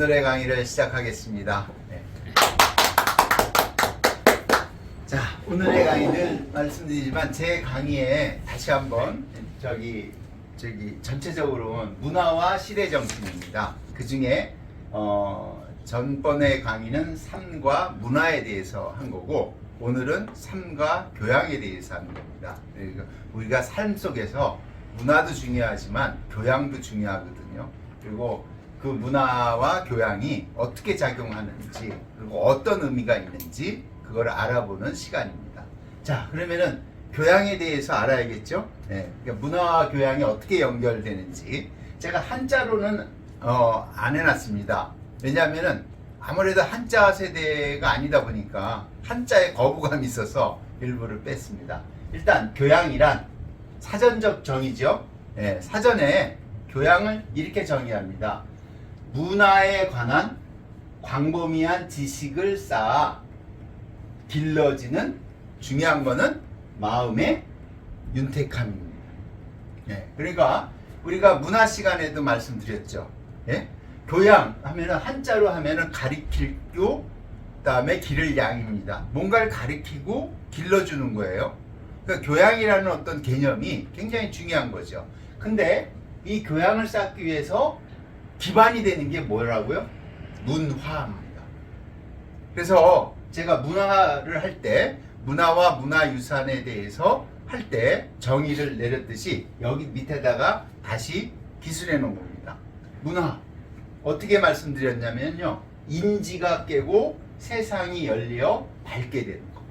오늘의 강의를 시작하겠습니다. 네. 자, 오늘의 강의는 말씀드리지만 제 강의에 다시 한번 저기 전체적으로 문화와 시대 정신입니다. 그 중에 전번의 강의는 삶과 문화에 대해서 한 거고 오늘은 삶과 교양에 대해서 하는 겁니다. 그러니까 우리가 삶 속에서 문화도 중요하지만 교양도 중요하거든요. 그리고 그 문화와 교양이 어떻게 작용하는지 그리고 어떤 의미가 있는지 그걸 알아보는 시간입니다. 자, 그러면은 교양에 대해서 알아야겠죠? 네, 그러니까 문화와 교양이 어떻게 연결되는지 제가 한자로는 안 해놨습니다. 왜냐하면은 아무래도 한자 세대가 아니다 보니까 한자에 거부감이 있어서 일부를 뺐습니다. 일단 교양이란 사전적 정의죠. 네, 사전에 교양을 이렇게 정의합니다. 문화에 관한 광범위한 지식을 쌓아 길러지는 중요한 거는 마음의 윤택함입니다. 네, 그러니까 우리가 문화 시간에도 말씀드렸죠. 예? 교양 하면은 한자로 하면은 가리키고 그다음에 기를 양입니다. 뭔가를 가리키고 길러주는 거예요. 그러니까 교양이라는 어떤 개념이 굉장히 중요한 거죠. 근데 이 교양을 쌓기 위해서 기반이 되는 게 뭐라고요? 문화입니다. 그래서 제가 문화를 할 때 문화와 문화유산에 대해서 할 때 정의를 내렸듯이 여기 밑에다가 다시 기술해 놓은 겁니다. 문화 어떻게 말씀드렸냐면요, 인지가 깨고 세상이 열려 밝게 되는 거.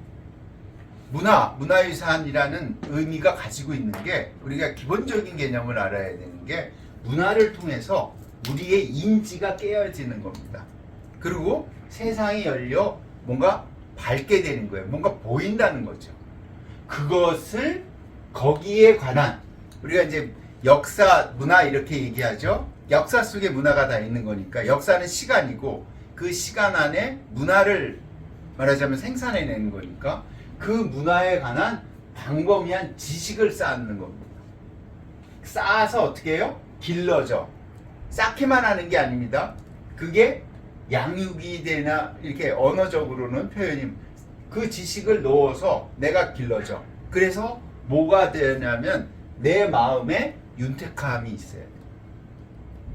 문화유산이라는 의미가 가지고 있는 게 우리가 기본적인 개념을 알아야 되는 게 문화를 통해서 우리의 인지가 깨어지는 겁니다. 그리고 세상이 열려 뭔가 밝게 되는 거예요. 뭔가 보인다는 거죠. 그것을 거기에 관한 우리가 이제 역사, 문화 이렇게 얘기하죠. 역사 속에 문화가 다 있는 거니까 역사는 시간이고 그 시간 안에 문화를 말하자면 생산해내는 거니까 그 문화에 관한 광범위한 지식을 쌓는 겁니다. 쌓아서 어떻게 해요? 길러져. 쌓기만 하는 게 아닙니다. 그게 양육이 되나 이렇게 언어적으로는 표현이 그 지식을 넣어서 내가 길러져. 그래서 뭐가 되냐면 내 마음에 윤택함이 있어야 돼.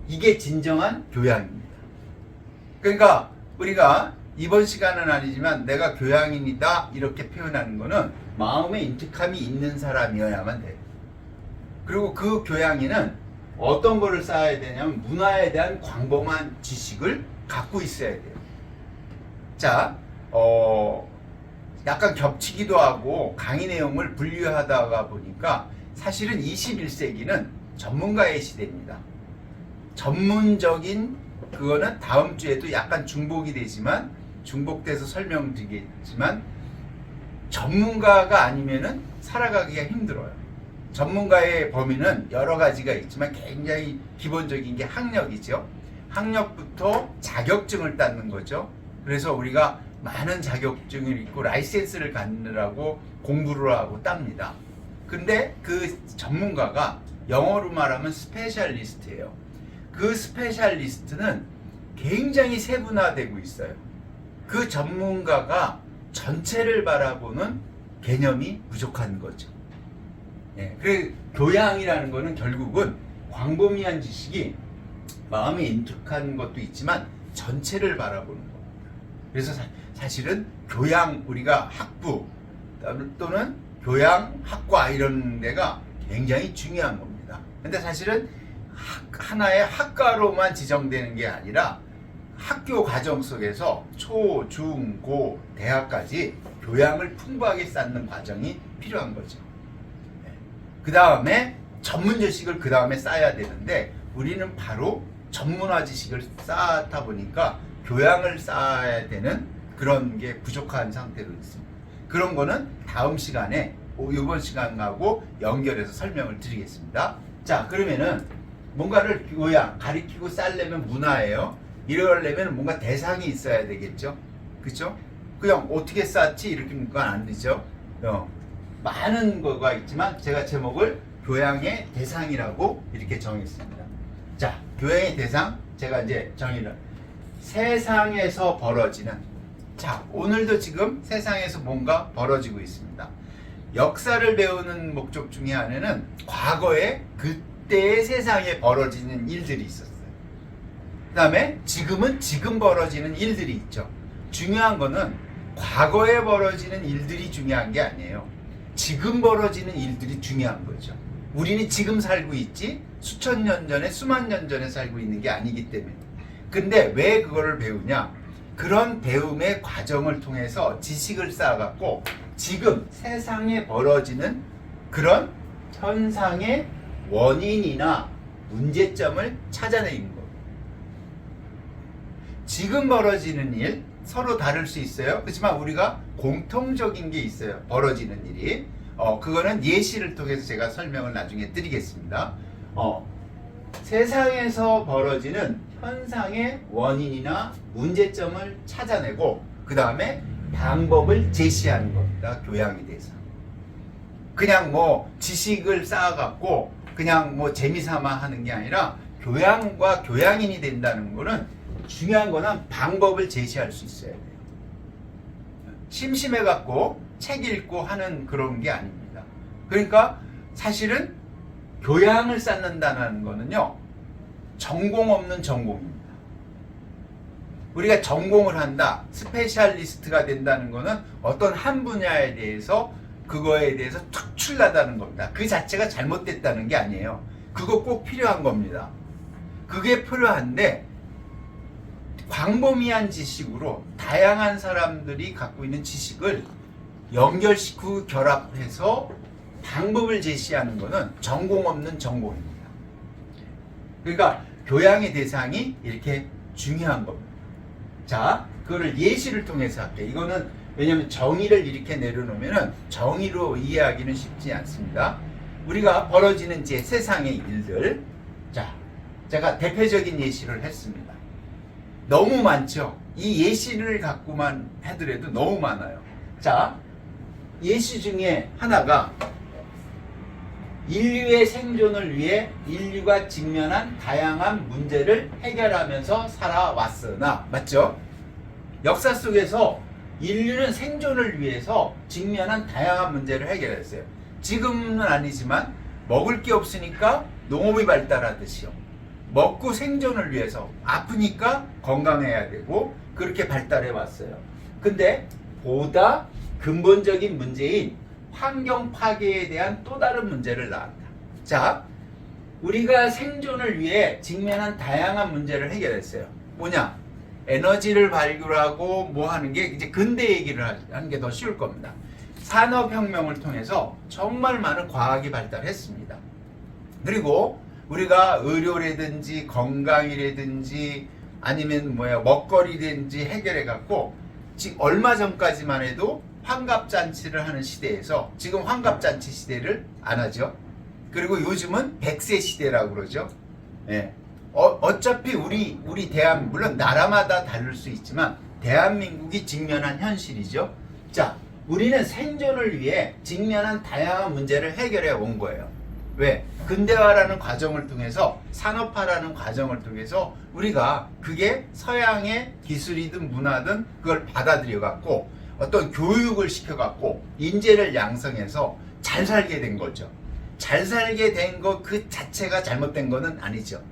이게 진정한 교양입니다. 그러니까 우리가 이번 시간은 아니지만 내가 교양인이다 이렇게 표현하는 거는 마음에 윤택함이 있는 사람이어야만 돼요. 그리고 그 교양인은 어떤 거를 쌓아야 되냐면 문화에 대한 광범한 지식을 갖고 있어야 돼요. 자, 약간 겹치기도 하고 강의 내용을 분류하다가 보니까 사실은 21세기는 전문가의 시대입니다. 전문적인 그거는 다음 주에도 약간 중복이 되지만 중복돼서 설명드리겠지만 전문가가 아니면은 살아가기가 힘들어요. 전문가의 범위는 여러 가지가 있지만 굉장히 기본적인 게 학력이죠. 학력부터 자격증을 따는 거죠. 그래서 우리가 많은 자격증을 있고 라이센스를 갖느라고 공부를 하고 땁니다. 근데 그 전문가가 영어로 말하면 스페셜리스트예요. 그 스페셜리스트는 굉장히 세분화되고 있어요. 그 전문가가 전체를 바라보는 개념이 부족한 거죠. 예, 그래 교양이라는 거는 결국은 광범위한 지식이 마음에 인적한 것도 있지만 전체를 바라보는 겁니다. 그래서 사실은 교양 우리가 학부 또는 교양학과 이런 데가 굉장히 중요한 겁니다. 근데 사실은 하나의 학과로만 지정되는 게 아니라 학교 과정 속에서 초, 중, 고, 대학까지 교양을 풍부하게 쌓는 과정이 필요한 거죠. 그 다음에 전문 지식을 그 다음에 쌓아야 되는데 우리는 바로 전문화 지식을 쌓다 보니까 교양을 쌓아야 되는 그런 게 부족한 상태로 있습니다. 그런 거는 다음 시간에 이번 시간하고 연결해서 설명을 드리겠습니다. 자, 그러면은 뭔가를 교양, 가리키고 쌓으려면 문화예요. 이러려면 뭔가 대상이 있어야 되겠죠. 그렇죠? 그냥 어떻게 쌓지 이렇게 안 되죠. 많은 거가 있지만 제가 제목을 교양의 대상이라고 이렇게 정했습니다. 자, 교양의 대상 제가 이제 정의를 세상에서 벌어지는, 자, 오늘도 지금 세상에서 뭔가 벌어지고 있습니다. 역사를 배우는 목적 중에 하나는 과거에 그때의 세상에 벌어지는 일들이 있었어요. 그 다음에 지금은 지금 벌어지는 일들이 있죠. 중요한 거는 과거에 벌어지는 일들이 중요한 게 아니에요. 지금 벌어지는 일들이 중요한 거죠. 우리는 지금 살고 있지 수천 년 전에 수만 년 전에 살고 있는 게 아니기 때문에. 근데 왜 그거를 배우냐? 그런 배움의 과정을 통해서 지식을 쌓아갖고 지금 세상에 벌어지는 그런 현상의 원인이나 문제점을 찾아내는 거예요. 지금 벌어지는 일 서로 다를 수 있어요. 그렇지만 우리가 공통적인 게 있어요. 벌어지는 일이. 그거는 예시를 통해서 제가 설명을 나중에 드리겠습니다. 세상에서 벌어지는 현상의 원인이나 문제점을 찾아내고 그 다음에 방법을 제시하는 겁니다. 교양에 대해서. 그냥 뭐 지식을 쌓아갖고 그냥 뭐 재미삼아 하는 게 아니라 교양과 교양인이 된다는 거는 중요한 거는 방법을 제시할 수 있어야 돼요. 심심해갖고 책 읽고 하는 그런 게 아닙니다. 그러니까 사실은 교양을 쌓는다는 거는요, 전공 없는 전공입니다. 우리가 전공을 한다, 스페셜리스트가 된다는 거는 어떤 한 분야에 대해서 그거에 대해서 특출나다는 겁니다. 그 자체가 잘못됐다는 게 아니에요. 그거 꼭 필요한 겁니다. 그게 필요한데 광범위한 지식으로 다양한 사람들이 갖고 있는 지식을 연결시키고 결합해서 방법을 제시하는 것은 전공 없는 전공입니다. 그러니까 교양의 대상이 이렇게 중요한 겁니다. 자, 그거를 예시를 통해서 할게요. 이거는 왜냐하면 정의를 이렇게 내려놓으면 정의로 이해하기는 쉽지 않습니다. 우리가 벌어지는 제 세상의 일들, 자, 제가 대표적인 예시를 했습니다. 너무 많죠. 이 예시를 갖고만 해더라도 너무 많아요. 자, 예시 중에 하나가 인류의 생존을 위해 인류가 직면한 다양한 문제를 해결하면서 살아왔으나, 맞죠? 역사 속에서 인류는 생존을 위해서 직면한 다양한 문제를 해결했어요. 지금은 아니지만 먹을 게 없으니까 농업이 발달하듯이요. 먹고 생존을 위해서 아프니까 건강해야 되고 그렇게 발달해 왔어요. 근데 보다 근본적인 문제인 환경 파괴에 대한 또 다른 문제를 낳았다. 자, 우리가 생존을 위해 직면한 다양한 문제를 해결했어요. 뭐냐? 에너지를 발굴하고 뭐 하는 게 이제 근대 얘기를 하는 게 더 쉬울 겁니다. 산업혁명을 통해서 정말 많은 과학이 발달했습니다. 그리고 우리가 의료라든지 건강이라든지 아니면 먹거리든지 해결해 갖고 지금 얼마 전까지만 해도 환갑잔치를 하는 시대에서 지금 환갑잔치 시대를 안 하죠. 그리고 요즘은 100세 시대라고 그러죠. 예. 어차피 우리 물론 나라마다 다를 수 있지만 대한민국이 직면한 현실이죠. 자, 우리는 생존을 위해 직면한 다양한 문제를 해결해 온 거예요. 왜? 근대화라는 과정을 통해서 산업화라는 과정을 통해서 우리가 그게 서양의 기술이든 문화든 그걸 받아들여 갖고 어떤 교육을 시켜 갖고 인재를 양성해서 잘 살게 된 거죠. 잘 살게 된 거 그 자체가 잘못된 거는 아니죠.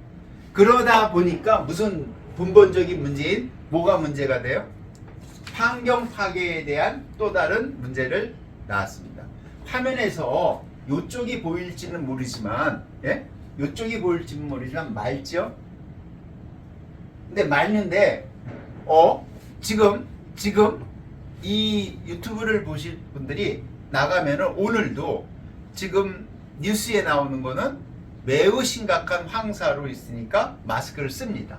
그러다 보니까 무슨 근본적인 문제인 뭐가 문제가 돼요? 환경 파괴에 대한 또 다른 문제를 낳았습니다. 화면에서 이쪽이 보일지는 모르지만, 예? 이쪽이 보일지는 모르지만 맑죠? 근데 맑는데, 지금 이 유튜브를 보실 분들이 나가면은 오늘도 지금 뉴스에 나오는 거는 매우 심각한 황사로 있으니까 마스크를 씁니다.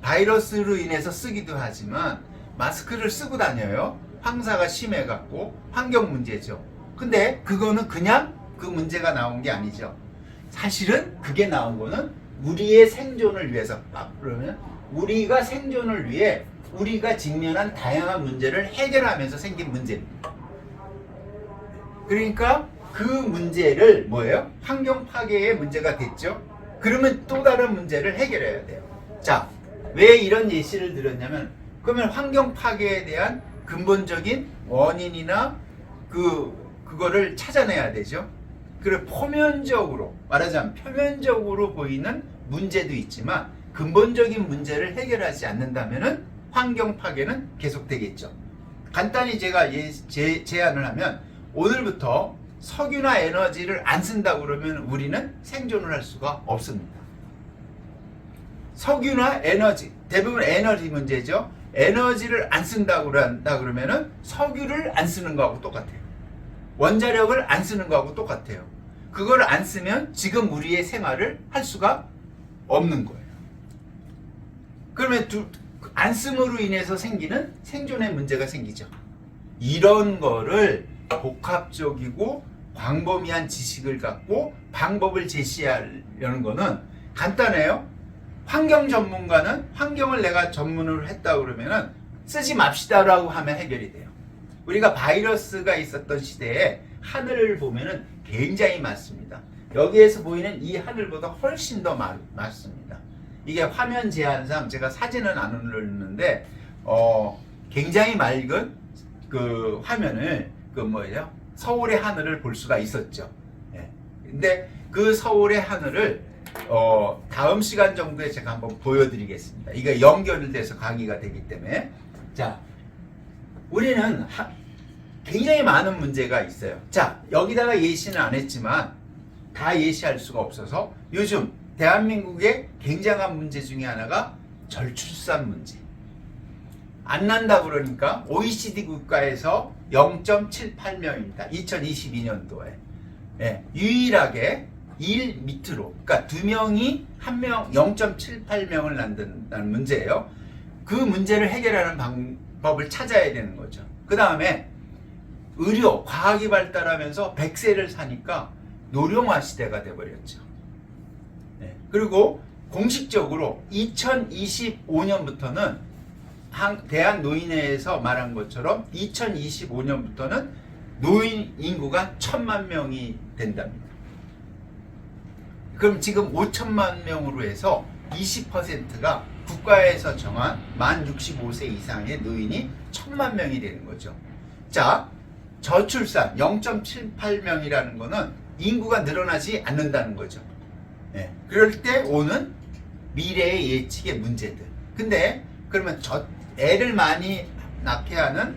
바이러스로 인해서 쓰기도 하지만 마스크를 쓰고 다녀요. 황사가 심해갖고 환경 문제죠. 근데 그거는 그냥 그 문제가 나온 게 아니죠. 사실은 그게 나온 거는 우리의 생존을 위해서, 그러면 우리가 생존을 위해 우리가 직면한 다양한 문제를 해결하면서 생긴 문제입니다. 그러니까 그 문제를 뭐예요? 환경 파괴의 문제가 됐죠. 그러면 또 다른 문제를 해결해야 돼요. 자, 왜 이런 예시를 들었냐면, 그러면 환경 파괴에 대한 근본적인 원인이나 그거를 찾아내야 되죠. 그리고 표면적으로 말하자면 표면적으로 보이는 문제도 있지만 근본적인 문제를 해결하지 않는다면은 환경 파괴는 계속되겠죠. 간단히 제가 제안을 하면, 오늘부터 석유나 에너지를 안 쓴다 그러면 우리는 생존을 할 수가 없습니다. 석유나 에너지, 대부분 에너지 문제죠. 에너지를 안 쓴다고 그런다 그러면은 석유를 안 쓰는 거하고 똑같아요. 원자력을 안 쓰는 거하고 똑같아요. 그걸 안 쓰면 지금 우리의 생활을 할 수가 없는 거예요. 그러면 안 씀으로 인해서 생기는 생존의 문제가 생기죠. 이런 거를 복합적이고 광범위한 지식을 갖고 방법을 제시하려는 거는 간단해요. 환경 전문가는 환경을 내가 전문으로 했다 그러면은 쓰지 맙시다라고 하면 해결이 돼요. 우리가 바이러스가 있었던 시대에 하늘을 보면은 굉장히 많습니다. 여기에서 보이는 이 하늘보다 훨씬 더 많습니다. 이게 화면 제한상 제가 사진은 안 올렸는데 굉장히 맑은 그 화면을 서울의 하늘을 볼 수가 있었죠. 예. 근데 그 서울의 하늘을 다음 시간 정도에 제가 한번 보여드리겠습니다. 이게 연결돼서 강의가 되기 때문에. 자, 우리는 굉장히 많은 문제가 있어요. 자, 여기다가 예시는 안 했지만 다 예시할 수가 없어서 요즘 대한민국의 굉장한 문제 중에 하나가 저출산 문제. 안 난다 그러니까 OECD 국가에서 0.78명입니다. 2022년도에. 예, 유일하게 1 밑으로, 그러니까 2명이 1명 0.78명을 낳는다는 문제예요. 그 문제를 해결하는 방법을 찾아야 되는 거죠. 그 다음에 의료, 과학이 발달하면서 100세를 사니까 노령화 시대가 돼버렸죠. 네. 그리고 공식적으로 2025년부터는 대한노인회에서 말한 것처럼 2025년부터는 노인 인구가 1000만 명이 된답니다. 그럼 지금 5천만 명으로 해서 20%가 국가에서 정한 만 65세 이상의 노인이 1000만 명이 되는 거죠. 자, 저출산 0.78명이라는 거는 인구가 늘어나지 않는다는 거죠. 네. 그럴 때 오는 미래의 예측의 문제들. 근데 그러면 애를 많이 낳게 하는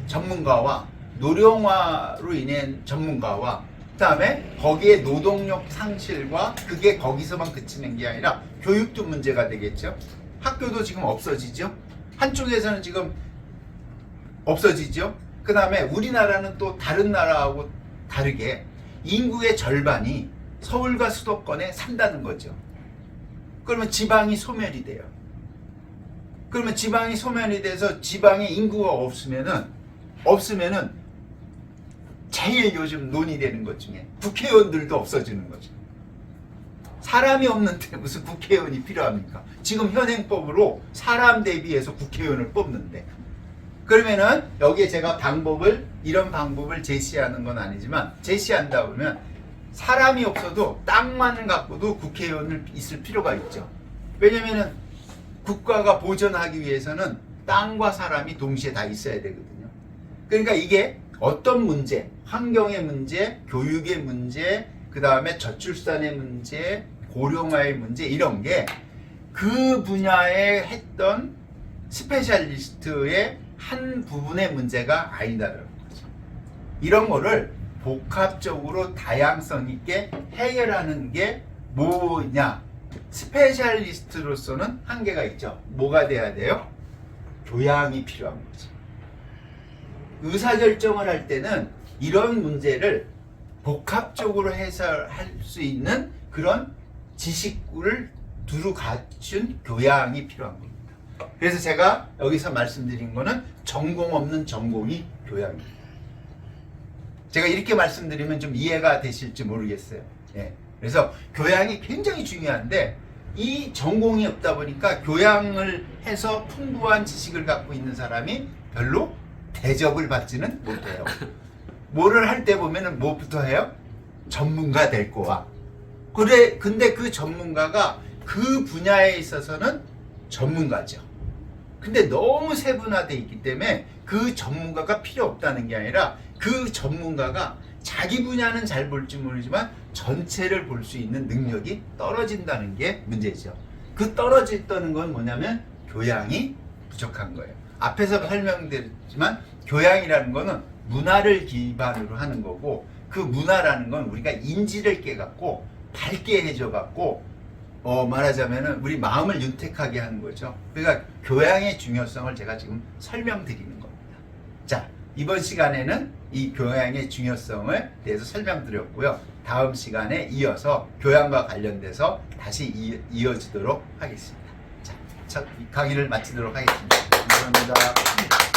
전문가와 노령화로 인한 전문가와 그 다음에 거기에 노동력 상실과 그게 거기서만 그치는 게 아니라 교육도 문제가 되겠죠. 학교도 지금 없어지죠. 한쪽에서는 지금 없어지죠. 그 다음에 우리나라는 또 다른 나라하고 다르게 인구의 절반이 서울과 수도권에 산다는 거죠. 그러면 지방이 소멸이 돼요. 그러면 지방이 소멸이 돼서 지방에 인구가 없으면은 제일 요즘 논의되는 것 중에 국회의원들도 없어지는 거죠. 사람이 없는데 무슨 국회의원이 필요합니까? 지금 현행법으로 사람 대비해서 국회의원을 뽑는데. 그러면은 여기에 제가 이런 방법을 제시하는 건 아니지만 제시한다 그러면 사람이 없어도 땅만 갖고도 국회의원을 있을 필요가 있죠. 왜냐면은 국가가 보존하기 위해서는 땅과 사람이 동시에 다 있어야 되거든요. 그러니까 이게 어떤 문제, 환경의 문제, 교육의 문제, 그 다음에 저출산의 문제, 고령화의 문제 이런 게 그 분야에 했던 스페셜리스트의 한 부분의 문제가 아니다라는 거죠. 이런 거를 복합적으로 다양성 있게 해결하는 게 뭐냐? 스페셜리스트로서는 한계가 있죠. 뭐가 돼야 돼요? 교양이 필요한 거죠. 의사결정을 할 때는 이런 문제를 복합적으로 해설할 수 있는 그런 지식을 두루 갖춘 교양이 필요한 겁니다. 그래서 제가 여기서 말씀드린 거는 전공 없는 전공이 교양입니다. 제가 이렇게 말씀드리면 좀 이해가 되실지 모르겠어요. 예. 그래서 교양이 굉장히 중요한데 이 전공이 없다 보니까 교양을 해서 풍부한 지식을 갖고 있는 사람이 별로 대접을 받지는 못해요. 뭐를 할 때 보면은 뭐부터 해요? 전문가 될 거야. 근데 그 전문가가 그 분야에 있어서는 전문가죠. 근데 너무 세분화되어 있기 때문에 그 전문가가 필요 없다는 게 아니라 그 전문가가 자기 분야는 잘 볼지 모르지만 전체를 볼 수 있는 능력이 떨어진다는 게 문제죠. 그 떨어졌다는 건 뭐냐면 교양이 부족한 거예요. 앞에서 설명드렸지만 교양이라는 거는 문화를 기반으로 하는 거고, 그 문화라는 건 우리가 인지를 깨갖고 밝게 해줘갖고 말하자면은 우리 마음을 윤택하게 하는 거죠. 그러니까 교양의 중요성을 제가 지금 설명드리는 겁니다. 자, 이번 시간에는 이 교양의 중요성을 대해서 설명드렸고요. 다음 시간에 이어서 교양과 관련돼서 다시 이어지도록 하겠습니다. 자, 첫 강의를 마치도록 하겠습니다. 감사합니다.